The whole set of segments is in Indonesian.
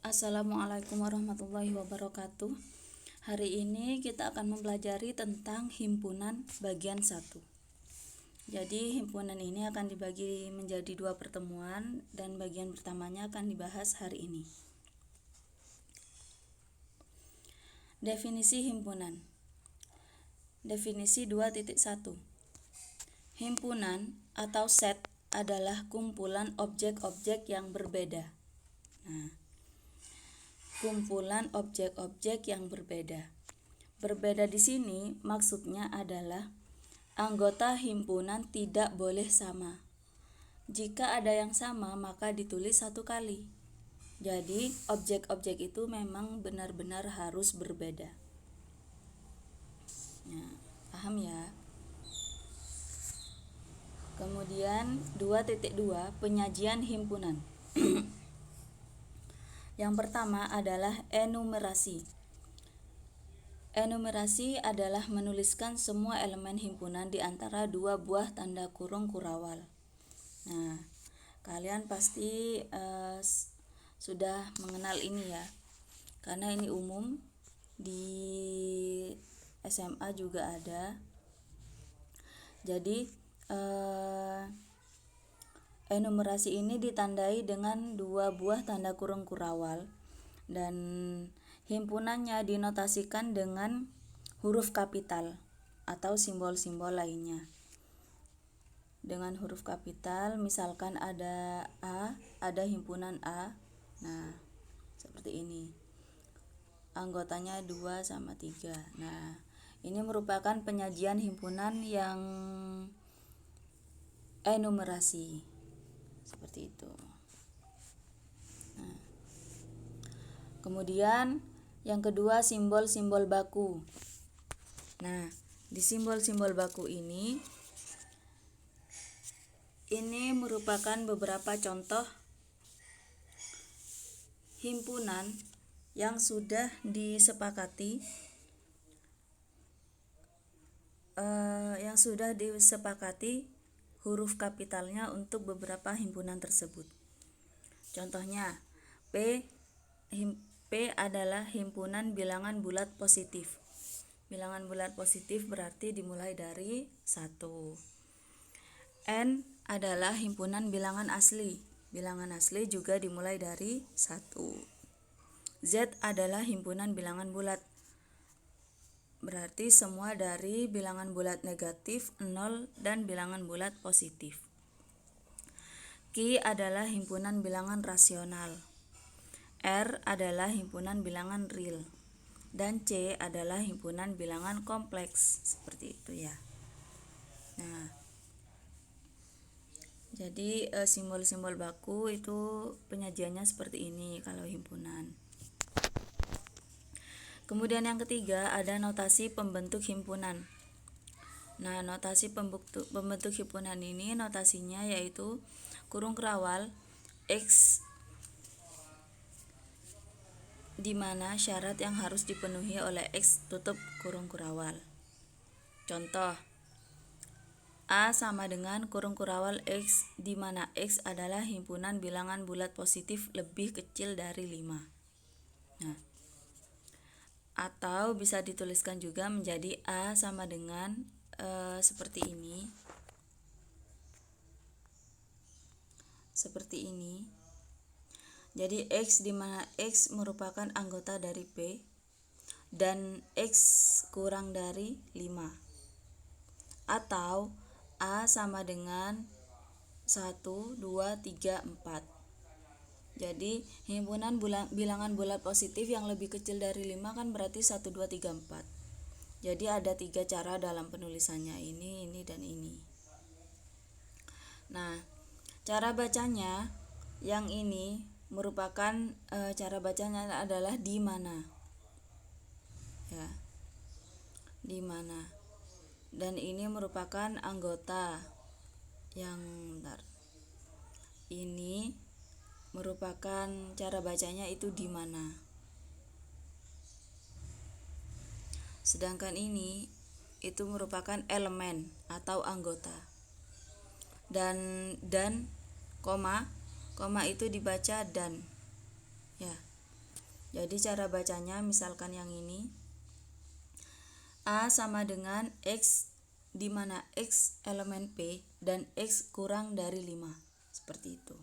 Assalamualaikum warahmatullahi wabarakatuh. Hari ini kita akan mempelajari tentang himpunan bagian 1. Jadi himpunan ini akan dibagi menjadi 2 pertemuan dan bagian pertamanya akan dibahas hari ini. Definisi himpunan. Definisi 2.1. Himpunan atau set adalah kumpulan objek-objek yang berbeda. Kumpulan objek-objek yang berbeda. Berbeda di sini maksudnya adalah anggota himpunan tidak boleh sama. Jika ada yang sama maka ditulis 1 kali. Jadi objek-objek itu memang benar-benar harus berbeda. Nah, paham ya? Kemudian 2.2 penyajian himpunan. Yang pertama adalah enumerasi. Enumerasi adalah menuliskan semua elemen himpunan di antara 2 buah tanda kurung kurawal. Nah, kalian pasti sudah mengenal ini ya, karena ini umum di SMA juga ada. Jadi enumerasi ini ditandai dengan 2 buah tanda kurung kurawal dan himpunannya dinotasikan dengan huruf kapital atau simbol-simbol lainnya. Dengan huruf kapital, misalkan ada A, ada himpunan A. Nah, seperti ini. Anggotanya 2 sama 3. Nah, ini merupakan penyajian himpunan yang enumerasi. Seperti itu. Nah, kemudian yang kedua simbol-simbol baku. Nah, di simbol-simbol baku ini merupakan beberapa contoh himpunan yang sudah disepakati huruf kapitalnya untuk beberapa himpunan tersebut. Contohnya P adalah himpunan bilangan bulat positif. Bilangan bulat positif berarti dimulai dari 1. N adalah himpunan bilangan asli. Bilangan asli juga dimulai dari 1. Z adalah himpunan bilangan bulat. Berarti semua dari bilangan bulat negatif, 0, dan bilangan bulat positif. Q adalah himpunan bilangan rasional. R adalah himpunan bilangan real. Dan C adalah himpunan bilangan kompleks. Seperti itu ya. Nah, jadi simbol-simbol baku itu penyajiannya seperti ini kalau himpunan. Kemudian yang ketiga ada notasi pembentuk himpunan. Nah, notasi pembentuk himpunan ini notasinya yaitu kurung kurawal X di mana syarat yang harus dipenuhi oleh X tutup kurung kurawal. Contoh, A sama dengan kurung kurawal X di mana X adalah himpunan bilangan bulat positif lebih kecil dari 5. Nah, atau bisa dituliskan juga menjadi A sama dengan seperti ini. Seperti ini. Jadi X di mana X merupakan anggota dari P dan X kurang dari 5. Atau A sama dengan 1, 2, 3, 4. Jadi himpunan bilangan bulat positif yang lebih kecil dari 5 kan berarti 1, 2, 3, 4. Jadi ada 3 cara dalam penulisannya, ini, dan ini. Nah, cara bacanya yang ini merupakan cara bacanya adalah di mana. Ya. Di mana. Dan ini merupakan anggota yang ini merupakan cara bacanya itu di mana. Sedangkan ini itu merupakan elemen atau anggota. Dan koma itu dibaca dan. Ya. Jadi cara bacanya misalkan yang ini, A sama dengan X di mana X elemen P dan X kurang dari 5. Seperti itu.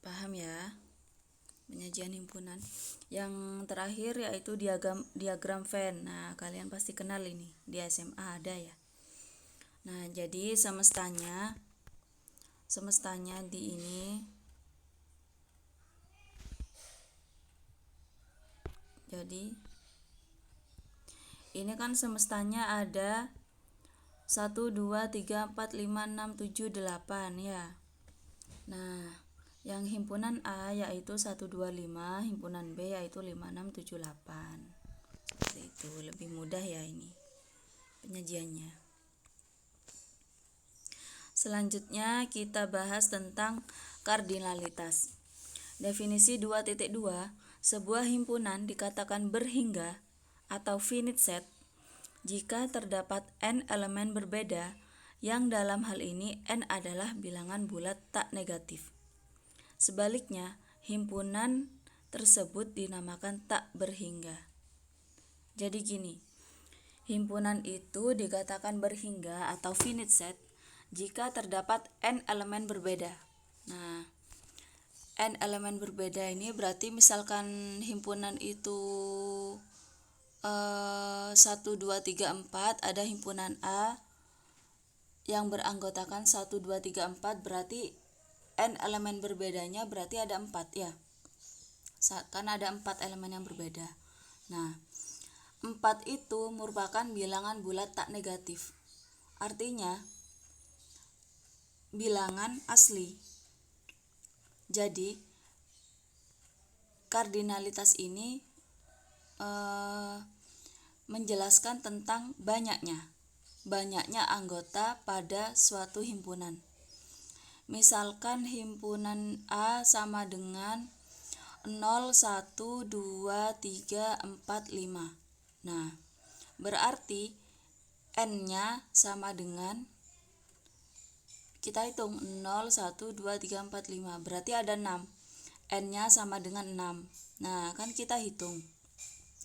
Paham ya penyajian himpunan. Yang terakhir yaitu diagram Venn. Nah, kalian pasti kenal ini, di SMA ada ya. Nah, jadi semestanya di ini. Jadi ini kan semestanya ada 1, 2, 3, 4, 5, 6, 7, 8 ya. Nah, yang himpunan A yaitu 1, 2, 5, himpunan B yaitu 5, 6, 7, 8. Seperti itu, lebih mudah ya ini penyajiannya. Selanjutnya kita bahas tentang kardinalitas. Definisi 2.2, sebuah himpunan dikatakan berhingga atau finite set jika terdapat n elemen berbeda yang dalam hal ini n adalah bilangan bulat tak negatif. Sebaliknya, himpunan tersebut dinamakan tak berhingga. Jadi gini, himpunan itu dikatakan berhingga atau finite set jika terdapat n elemen berbeda. Nah, n elemen berbeda ini berarti misalkan himpunan itu 1, 2, 3, 4, ada himpunan A yang beranggotakan 1, 2, 3, 4, berarti n elemen berbedanya berarti ada 4 ya. Kan ada 4 elemen yang berbeda. Nah, 4 itu merupakan bilangan bulat tak negatif. Artinya bilangan asli. Jadi kardinalitas ini menjelaskan tentang banyaknya anggota pada suatu himpunan. Misalkan himpunan A sama dengan 0, 1, 2, 3, 4, 5. Nah, berarti n-nya sama dengan, kita hitung 0, 1, 2, 3, 4, 5, berarti ada 6. N-nya sama dengan 6. Nah, kan kita hitung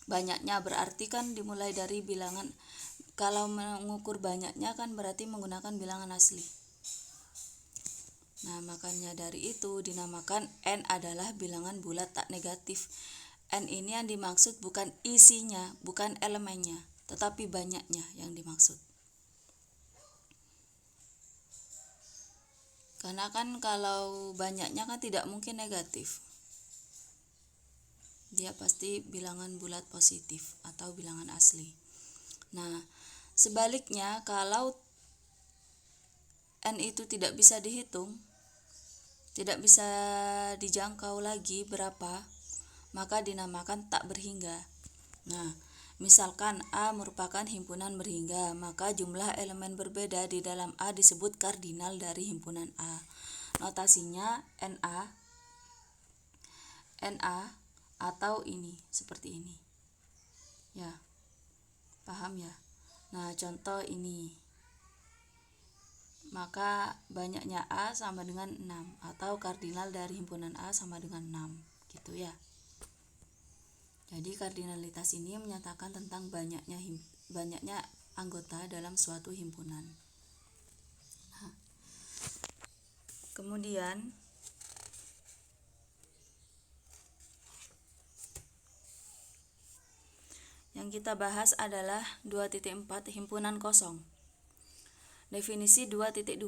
banyaknya, berarti kan dimulai dari bilangan. Kalau mengukur banyaknya kan berarti menggunakan bilangan asli. Nah, makanya dari itu dinamakan n adalah bilangan bulat tak negatif. N ini yang dimaksud bukan isinya, bukan elemennya, tetapi banyaknya yang dimaksud. Karena kan kalau banyaknya kan tidak mungkin negatif. Dia pasti bilangan bulat positif atau bilangan asli. Nah, sebaliknya kalau n itu tidak bisa dihitung, tidak bisa dijangkau lagi berapa, maka dinamakan tak berhingga. Nah, misalkan A merupakan himpunan berhingga, maka jumlah elemen berbeda di dalam A disebut kardinal dari himpunan A. Notasinya NA atau ini, seperti ini. Ya, paham ya? Nah, contoh ini. Maka banyaknya A sama dengan 6 atau kardinal dari himpunan A sama dengan 6, gitu ya. Jadi kardinalitas ini menyatakan tentang banyaknya anggota dalam suatu himpunan. Nah, kemudian yang kita bahas adalah 2.4 himpunan kosong. Definisi 2.2,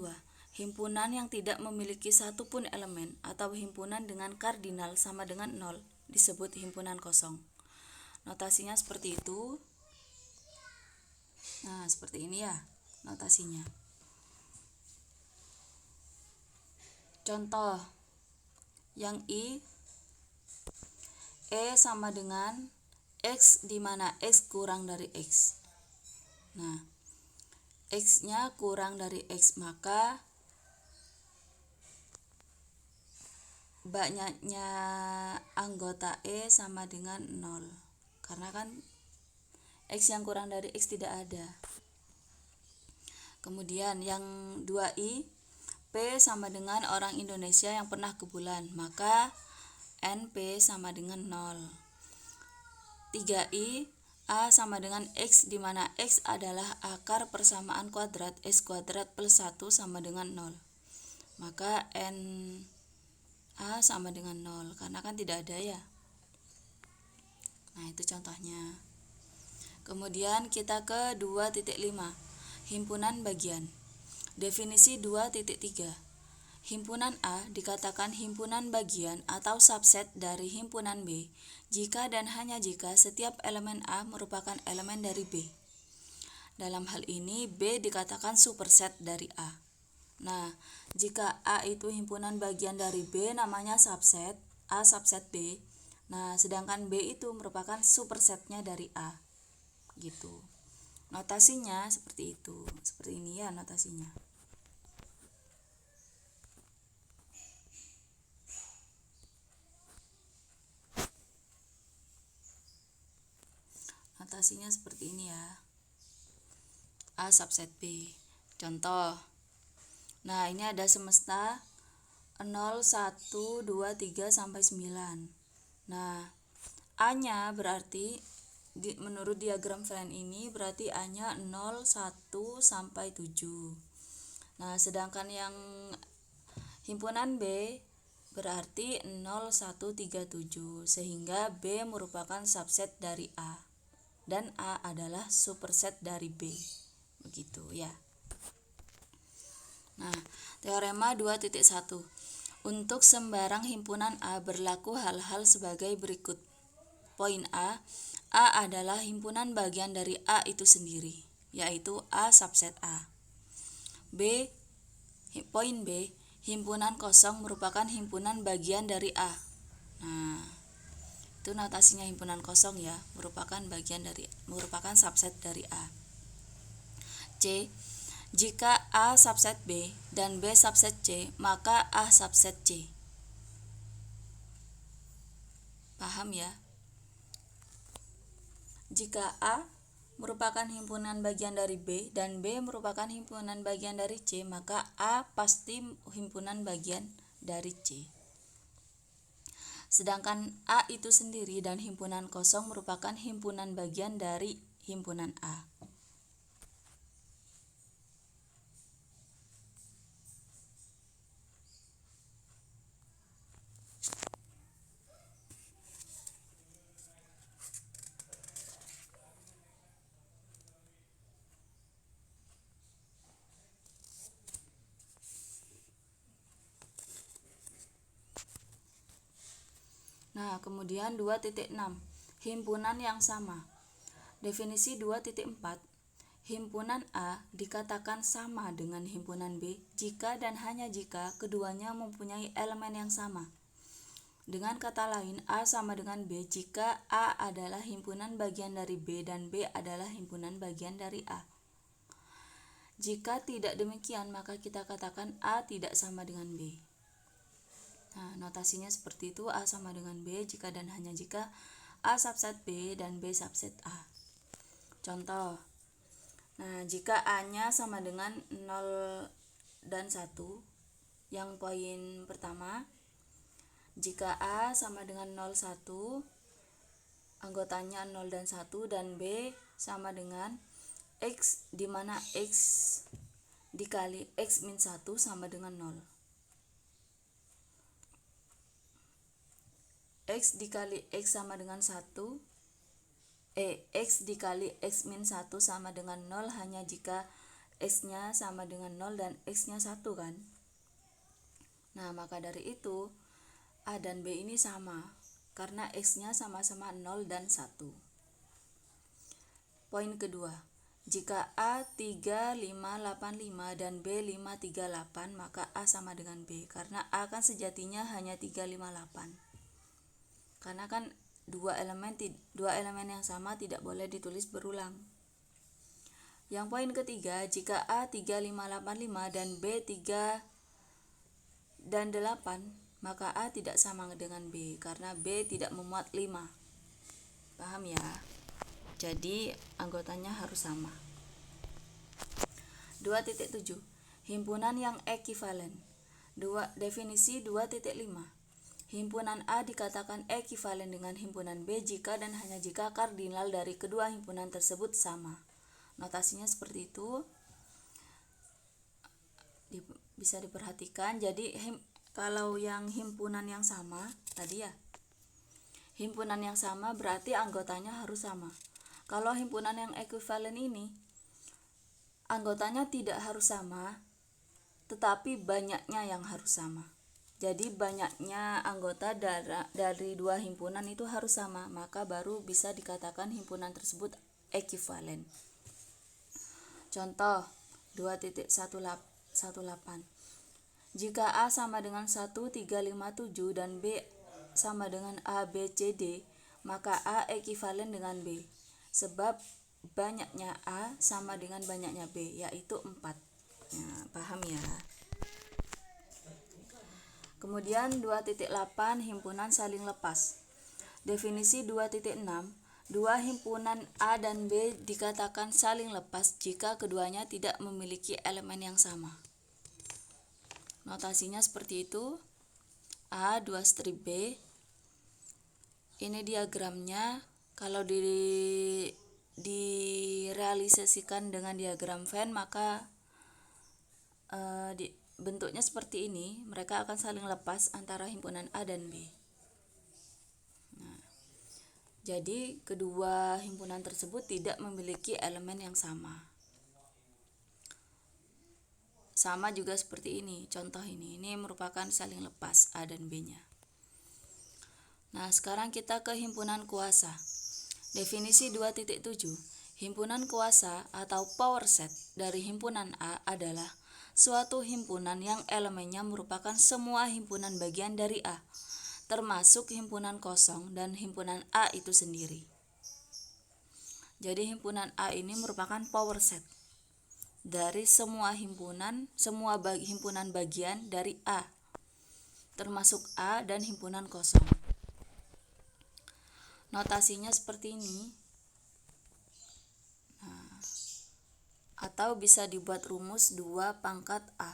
himpunan yang tidak memiliki satupun elemen atau himpunan dengan kardinal sama dengan 0 disebut himpunan kosong. Notasinya seperti itu. Nah, seperti ini ya notasinya. Contoh yang E sama dengan X di mana X kurang dari X. Nah, X-nya kurang dari X, maka banyaknya anggota E sama dengan 0. Karena kan X yang kurang dari X tidak ada. Kemudian yang 2i, P sama dengan orang Indonesia yang pernah ke bulan, maka NP sama dengan 0. 3i, A sama dengan X, di mana X adalah akar persamaan kuadrat X kuadrat plus 1 sama dengan 0. Maka NA sama dengan 0, karena kan tidak ada ya. Nah, itu contohnya. Kemudian kita ke 2.5, himpunan bagian. Definisi 2.3. Himpunan A dikatakan himpunan bagian atau subset dari himpunan B jika dan hanya jika setiap elemen A merupakan elemen dari B. Dalam hal ini B dikatakan superset dari A. Nah, jika A itu himpunan bagian dari B namanya subset, A subset B. Nah, sedangkan B itu merupakan supersetnya dari A. Gitu. Notasinya seperti itu. Seperti ini ya notasinya. Notasinya seperti ini ya. A subset B. Contoh. Nah, ini ada semesta 0, 1, 2, 3 sampai 9. Nah, A-nya berarti menurut diagram Venn ini berarti A-nya 0, 1 sampai 7. Nah, sedangkan yang himpunan B berarti 0, 1, 3, 7, sehingga B merupakan subset dari A dan A adalah superset dari B. Begitu ya. Nah, teorema 2.1. Untuk sembarang himpunan A berlaku hal-hal sebagai berikut. Poin A adalah himpunan bagian dari A itu sendiri, yaitu A subset A. Poin B, himpunan kosong merupakan himpunan bagian dari A. Nah, itu notasinya himpunan kosong ya, merupakan subset dari A. C, jika A subset B dan B subset C, maka A subset C. Paham ya? Jika A merupakan himpunan bagian dari B dan B merupakan himpunan bagian dari C, maka A pasti himpunan bagian dari C. Sedangkan A itu sendiri dan himpunan kosong merupakan himpunan bagian dari himpunan A. Nah, kemudian 2.6, himpunan yang sama. Definisi 2.4, himpunan A dikatakan sama dengan himpunan B jika dan hanya jika keduanya mempunyai elemen yang sama. Dengan kata lain, A sama dengan B jika A adalah himpunan bagian dari B dan B adalah himpunan bagian dari A. Jika tidak demikian, maka kita katakan A tidak sama dengan B. Nah, notasinya seperti itu, A sama dengan B jika dan hanya jika A subset B dan B subset A. Contoh. Nah, jika A-nya sama dengan 0 dan 1, yang poin pertama, jika A sama dengan 0, 1, anggotanya 0 dan 1, dan B sama dengan X, di mana X dikali X min 1 sama dengan 0. X dikali X sama dengan 1, X dikali X min 1 sama dengan 0 hanya jika X-nya sama dengan 0 dan X-nya 1 kan. Nah, maka dari itu A dan B ini sama karena X-nya sama-sama 0 dan 1. Poin kedua, jika A 3585 dan B 538, maka A sama dengan B karena A kan sejatinya hanya 358. Karena kan dua elemen yang sama tidak boleh ditulis berulang. Yang poin ketiga, jika A 3585 dan B 3 dan 8, maka A tidak sama dengan B karena B tidak memuat 5. Paham ya? Jadi anggotanya harus sama. 2.7 Himpunan yang ekivalen. Definisi 2.5 Himpunan A dikatakan ekivalen dengan himpunan B jika dan hanya jika kardinal dari kedua himpunan tersebut sama. Notasinya seperti itu. Bisa diperhatikan. Jadi kalau yang himpunan yang sama tadi ya, himpunan yang sama berarti anggotanya harus sama. Kalau himpunan yang ekivalen ini anggotanya tidak harus sama, tetapi banyaknya yang harus sama. Jadi banyaknya anggota dari dua himpunan itu harus sama, maka baru bisa dikatakan himpunan tersebut ekivalen. Contoh 2.18 Jika A sama dengan 1,357 dan B sama dengan A, B, C, D, maka A ekivalen dengan B, sebab banyaknya A sama dengan banyaknya B, yaitu 4. Nah, paham ya? Kemudian 2.8 Himpunan saling lepas. Definisi 2.6 Dua himpunan A dan B dikatakan saling lepas jika keduanya tidak memiliki elemen yang sama. Notasinya seperti itu. A 2 strip B. Ini diagramnya. Kalau direalisasikan dengan diagram Venn, maka bentuknya seperti ini. Mereka akan saling lepas antara himpunan A dan B. Nah, jadi kedua himpunan tersebut tidak memiliki elemen yang sama. Sama juga seperti ini, contoh ini merupakan saling lepas A dan B-nya. Nah, sekarang kita ke himpunan kuasa. Definisi 2.7 Himpunan kuasa atau power set dari himpunan A adalah suatu himpunan yang elemennya merupakan semua himpunan bagian dari A, termasuk himpunan kosong dan himpunan A itu sendiri. Jadi himpunan A ini merupakan power set dari semua himpunan bagian dari A, termasuk A dan himpunan kosong. Notasinya seperti ini. Nah, atau bisa dibuat rumus 2 pangkat A.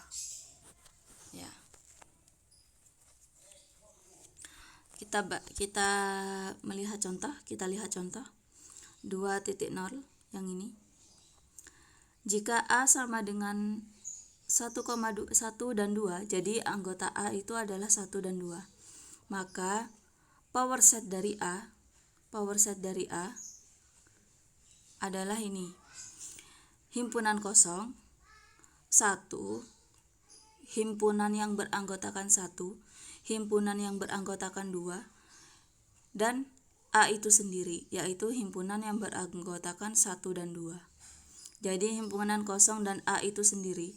Ya. Kita melihat contoh, lihat contoh 2.0 yang ini. Jika A sama dengan 1,1 dan 2, jadi anggota A itu adalah 1 dan 2. Maka power set dari A adalah ini. Himpunan kosong 1, himpunan yang beranggotakan 1, himpunan yang beranggotakan 2, dan A itu sendiri, yaitu himpunan yang beranggotakan 1 dan 2. Jadi himpunan kosong dan A itu sendiri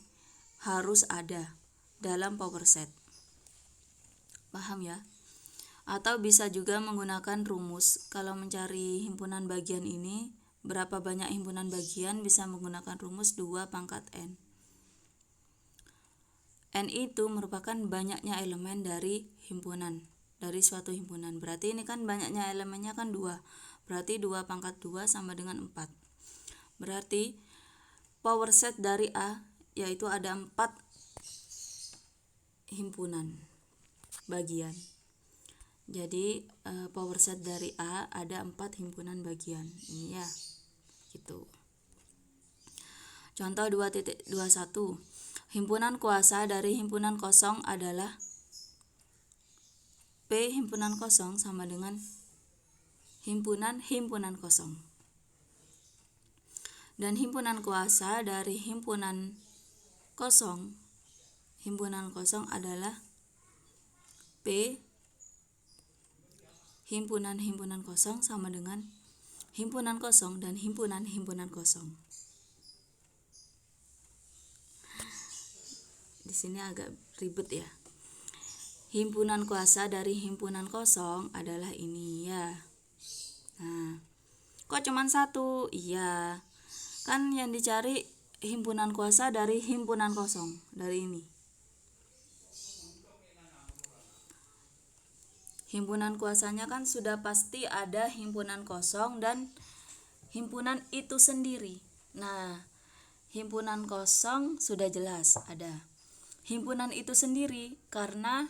harus ada dalam power set. Paham ya? Atau bisa juga menggunakan rumus. Kalau mencari himpunan bagian ini, berapa banyak himpunan bagian, bisa menggunakan rumus 2 pangkat N. N itu merupakan banyaknya elemen dari himpunan, dari suatu himpunan. Berarti ini kan banyaknya elemennya kan 2. Berarti 2 pangkat 2 sama dengan 4. Berarti power set dari A yaitu ada 4 himpunan bagian. Jadi power set dari A ada 4 himpunan bagian. Ini ya, gitu. Contoh 2.21 Himpunan kuasa dari himpunan kosong adalah P himpunan kosong sama dengan himpunan kosong. Dan himpunan kuasa dari himpunan kosong adalah P himpunan kosong sama dengan himpunan kosong dan himpunan kosong. Di sini agak ribet ya. Himpunan kuasa dari himpunan kosong adalah ini ya. Nah, kok cuman 1? Iya. Kan yang dicari himpunan kuasa dari himpunan kosong, dari ini. Himpunan kuasanya kan sudah pasti ada himpunan kosong dan himpunan itu sendiri. Nah, himpunan kosong sudah jelas ada. Himpunan itu sendiri karena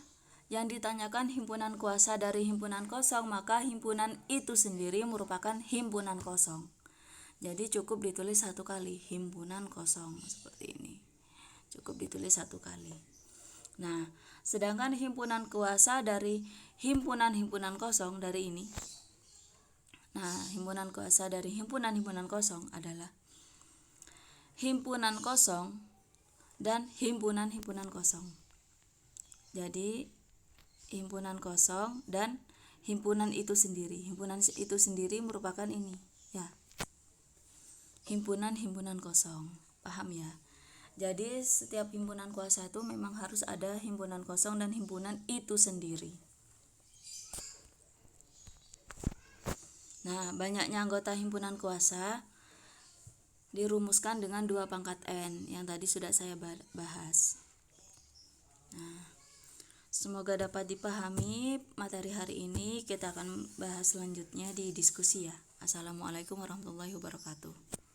yang ditanyakan himpunan kuasa dari himpunan kosong, maka himpunan itu sendiri merupakan himpunan kosong. Jadi cukup ditulis satu kali, himpunan kosong, seperti ini. Cukup ditulis satu kali. Nah, sedangkan himpunan kuasa dari himpunan-himpunan kosong dari ini. Nah, himpunan kuasa dari himpunan-himpunan kosong adalah himpunan kosong dan himpunan-himpunan kosong. Jadi, himpunan kosong dan himpunan itu sendiri. Himpunan itu sendiri merupakan ini, ya. Himpunan-himpunan kosong. Paham ya? Jadi setiap himpunan kuasa itu memang harus ada himpunan kosong dan himpunan itu sendiri. Nah, banyaknya anggota himpunan kuasa dirumuskan dengan 2 pangkat N yang tadi sudah saya bahas. Nah, semoga dapat dipahami materi hari ini. Kita akan bahas selanjutnya di diskusi ya. Assalamualaikum warahmatullahi wabarakatuh.